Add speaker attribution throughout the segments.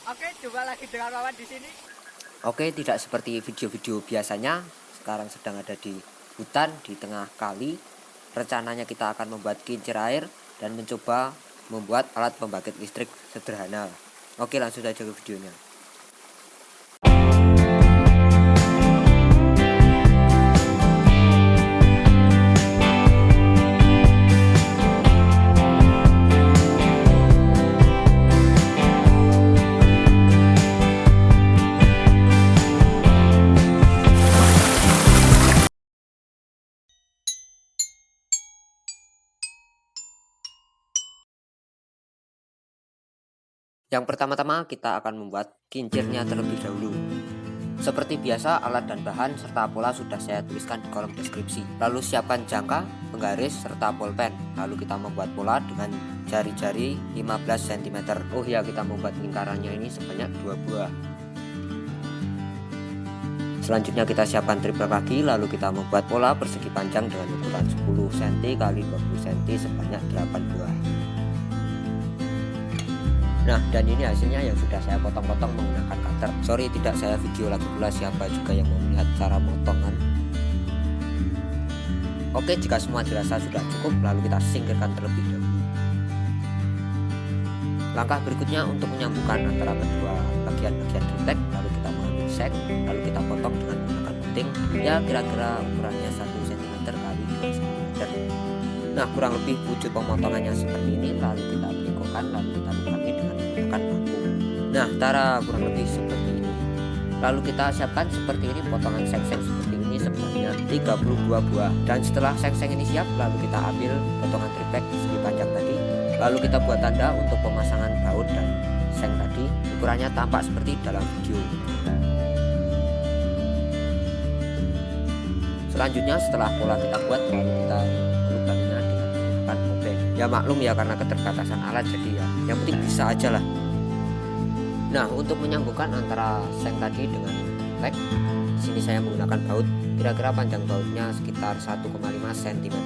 Speaker 1: Oke, coba lagi dengan Wawan di sini.
Speaker 2: Oke, tidak seperti video-video biasanya. Sekarang sedang ada di hutan di tengah kali. Rencananya kita akan membuat kincir air dan mencoba membuat alat pembangkit listrik sederhana. Oke, langsung saja ke videonya. Yang pertama-tama kita akan membuat kincirnya terlebih dahulu. Seperti biasa, alat dan bahan serta pola sudah saya tuliskan di kolom deskripsi. Lalu siapkan jangka, penggaris, serta pulpen. Lalu kita membuat pola dengan jari-jari 15 cm. Oh ya, kita membuat lingkarannya ini sebanyak 2 buah. Selanjutnya kita siapkan triplek lagi, lalu kita membuat pola persegi panjang dengan ukuran 10 cm x 20 cm sebanyak 8 buah. Nah, dan ini hasilnya yang sudah saya potong-potong menggunakan cutter. Sorry, tidak saya video lagi pula, siapa juga yang mau melihat cara motongan. Oke, jika semua dirasa sudah cukup, lalu kita singkirkan terlebih dahulu. Langkah berikutnya untuk menyambungkan antara kedua bagian-bagian triplek, lalu kita mengambil sek, lalu kita potong dengan menggunakan gunting, ya kira-kira ukurannya 1 cm x 2 cm. Nah, kurang lebih wujud pemotongannya seperti ini, lalu kita bengkokkan, lalu kita lubangi dengan menggunakan paku. Nah, cara kurang lebih seperti ini. Lalu kita siapkan seperti ini potongan seng-seng seperti ini sebanyak 32 buah. Dan setelah seng-seng ini siap, lalu kita ambil potongan triplek segi panjang tadi. Lalu kita buat tanda untuk pemasangan baut dan seng tadi. Ukurannya tampak seperti dalam video. Selanjutnya setelah pola kita buat, lalu kita lubanginya dengan menggunakan obeng. Ya maklum ya, karena keterbatasan alat jadi ya yang penting bisa aja lah. Nah, untuk menyambungkan antara seng tadi dengan triplek, di sini saya menggunakan baut. Kira-kira panjang bautnya sekitar 1,5 cm.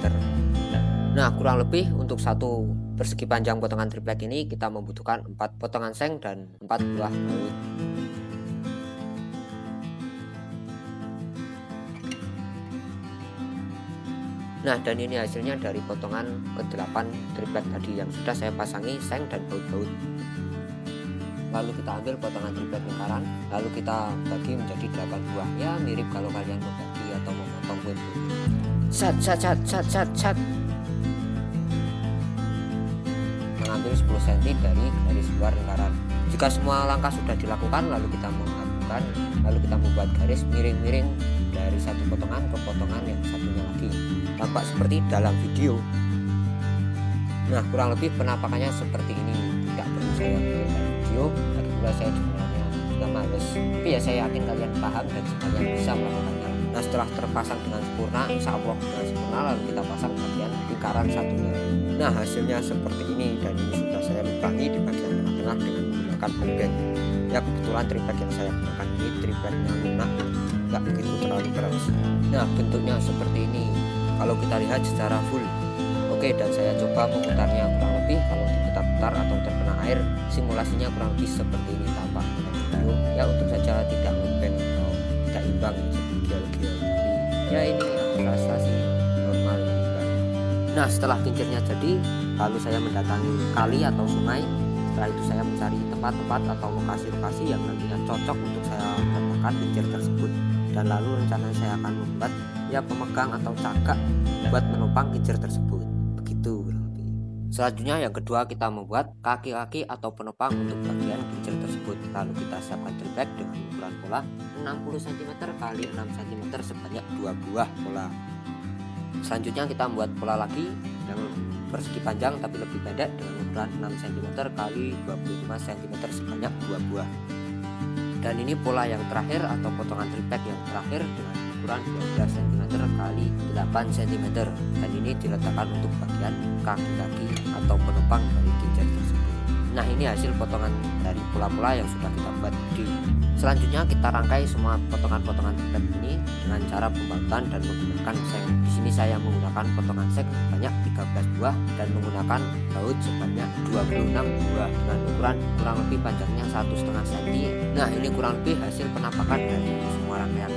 Speaker 2: Nah, kurang lebih untuk satu persegi panjang potongan triplek ini kita membutuhkan 4 potongan seng dan 4 buah baut. Nah, dan ini hasilnya dari potongan ke-8 triplek tadi yang sudah saya pasangi seng dan baut-baut. Lalu kita ambil potongan triplek lingkaran, lalu kita bagi menjadi 8 buah. Ya mirip kalau kalian membagi atau memotong kue. Sat. Mengambil 10 cm dari garis luar lingkaran. Jika semua langkah sudah dilakukan, lalu kita menggabungkan, lalu kita membuat garis miring-miring dari satu potongan ke potongan yang satunya lagi. Tampak seperti dalam video. Nah, kurang lebih penampakannya seperti ini. Tidak perlu saya buat video, lagi pula saya sebenarnya juga males. Tapi ya saya yakin kalian paham dan kalian bisa melakukannya. Nah, setelah terpasang dengan sempurna, insya Allah dengan sempurna, lalu kita pasang bagian lingkaran satunya. Nah, hasilnya seperti ini, dan ini sudah saya lubangi di bagian tengah-tengah dengan menggunakan obeng. Ya, kebetulan triplek yang saya gunakan ini tripleknya lunak, nggak begitu terlalu keras. Nah, bentuknya seperti ini kalau kita lihat secara full. Oke, dan saya coba memutarnya kurang lebih kalau diputar-putar atau terkena air, simulasinya kurang lebih seperti ini tampak dalam video. Ya, untung saja tidak ngobeng atau tidak imbang jadi gial-gial, tapi ya ini aku rasa sih normal juga. Nah, setelah kincirnya jadi, lalu saya mendatangi kali atau sungai. Setelah itu saya mencari tempat-tempat atau lokasi-lokasi yang nantinya cocok untuk saya letakkan kincir tersebut. Dan lalu rencananya saya akan membuat ya pemegang atau cagak buat menopang kincir tersebut. Begitu kurang lebih. Selanjutnya yang kedua, kita membuat kaki-kaki atau penopang untuk bagian kincir tersebut. Lalu kita siapkan triplek dengan ukuran pola 60 cm x 6 cm sebanyak 2 buah pola. Selanjutnya kita membuat pola lagi yang persegi panjang tapi lebih pendek dengan ukuran 6 cm x 25 cm sebanyak 2 buah. Dan ini pola yang terakhir atau potongan triplek yang terakhir dengan ukuran 12 cm x 8 cm. Dan ini diletakkan untuk bagian kaki-kaki atau penopang dari kincir tersebut. Nah, ini hasil potongan dari pola-pola yang sudah kita buat tadi. Selanjutnya kita rangkai semua potongan-potongan template ini dengan cara pembagian dan menggunakan seng. Di sini saya menggunakan potongan seng sebanyak 13 buah dan menggunakan baut sebanyak 26 buah dengan ukuran kurang lebih panjangnya 1,5 cm. Nah, ini kurang lebih hasil penampakan dari semua rangkaian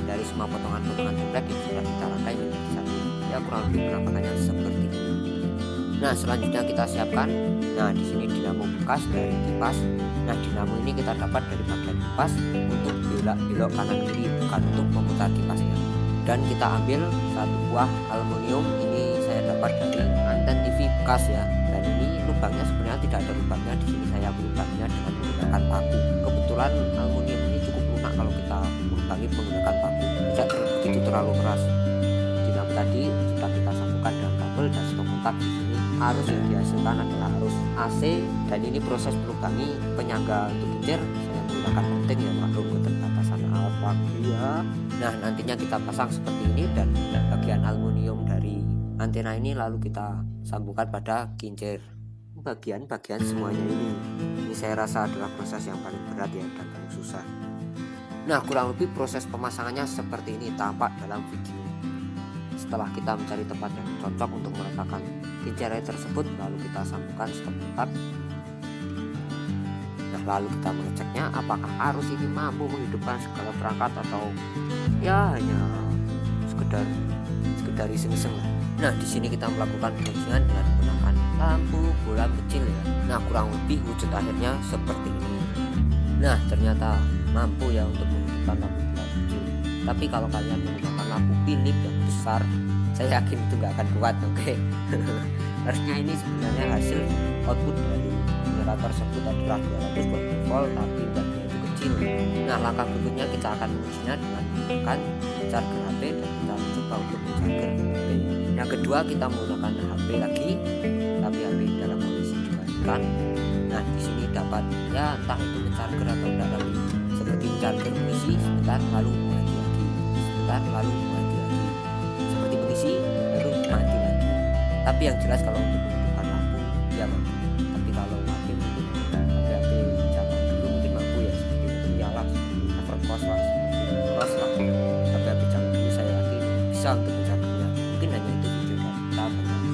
Speaker 2: dari semua potongan-potongan template yang sudah kita rangkai menjadi satu. Ya, kurang lebih penampakannya seperti ini. Nah, selanjutnya kita siapkan. Nah, di sini dinamo bekas dari kipas. Nah, dinamo ini kita dapat dari bagian kipas untuk belok kanan kiri, bukan untuk memutar kipasnya. Dan kita ambil satu buah aluminium, ini saya dapat dari anten TV bekas ya. Dan ini lubangnya sebenarnya tidak ada lubangnya, di sini saya melubanginya dengan menggunakan paku. Kebetulan aluminium ini cukup lunak kalau kita melubangi menggunakan paku, tidak begitu terlalu keras. Dinamo tadi sudah kita sambungkan dengan kabel dan stop kontak. Di sini arus yang dihasilkan adalah arus AC, dan ini proses melubangi penyangga untuk kincir saya menggunakan penting ya maklum keterbatasan alat waktu ya. Nah, nantinya kita pasang seperti ini dan bagian aluminium dari antena ini lalu kita sambungkan pada kincir. Bagian-bagian semuanya ini saya rasa adalah proses yang paling berat ya dan paling susah. Nah, kurang lebih proses pemasangannya seperti ini tampak dalam video. Setelah kita mencari tempat yang cocok untuk meletakkan kincir tersebut, lalu kita sambungkan stop kontak. Nah, lalu kita mengeceknya apakah arus ini mampu menghidupkan segala perangkat atau ya hanya sekedar iseng-iseng. Nah, di sini kita melakukan pengujian dengan menggunakan lampu bola kecil ya. Nah, kurang lebih wujud akhirnya seperti ini. Nah, ternyata mampu ya untuk menghidupkan lampu bola kecil. Tapi kalau kalian menggunakan lampu Philips yang besar, saya yakin itu nggak akan kuat. Oke. Harusnya ini sebenarnya hasil output dari generator tersebut adalah 220 volt, tapi baterainya itu kecil. Nah, langkah berikutnya kita akan mengujinya dengan menggunakan charger HP dan kita coba untuk mencarger HP. Yang kedua, kita menggunakan HP lagi, tapi HP dalam kondisi dimatikan. Nah, di sini dapat ya entah itu mencarger atau tidak, tapi seperti mencarger mengisi sebentar lalu mati lagi, sebentar lalu mati lagi, seperti mengisi lalu mati lagi. Tapi yang jelas kalau untuk menghidupkan lampu ya mampu. Tapi kalau HP mungkin HP zaman dulu mungkin mampu ya, seperti menyala seperti Evercross lah, Cross lah. Tapi HP zaman dulu saya yakin bisa untuk mencargernya. Mungkin hanya itu video dari kita,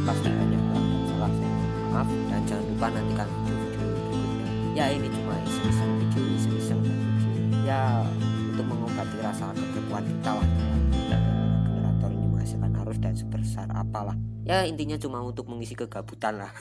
Speaker 2: pasti banyak banget salah saya. Maaf, dan jangan lupa nantikan video-video berikutnya. Ya, ini cuma iseng-iseng video ya untuk mengobati rasa kekepoan kita lah. Generator ini menghasilkan arus dan sebesar apalah. Ya, intinya cuma untuk mengisi kegabutan lah.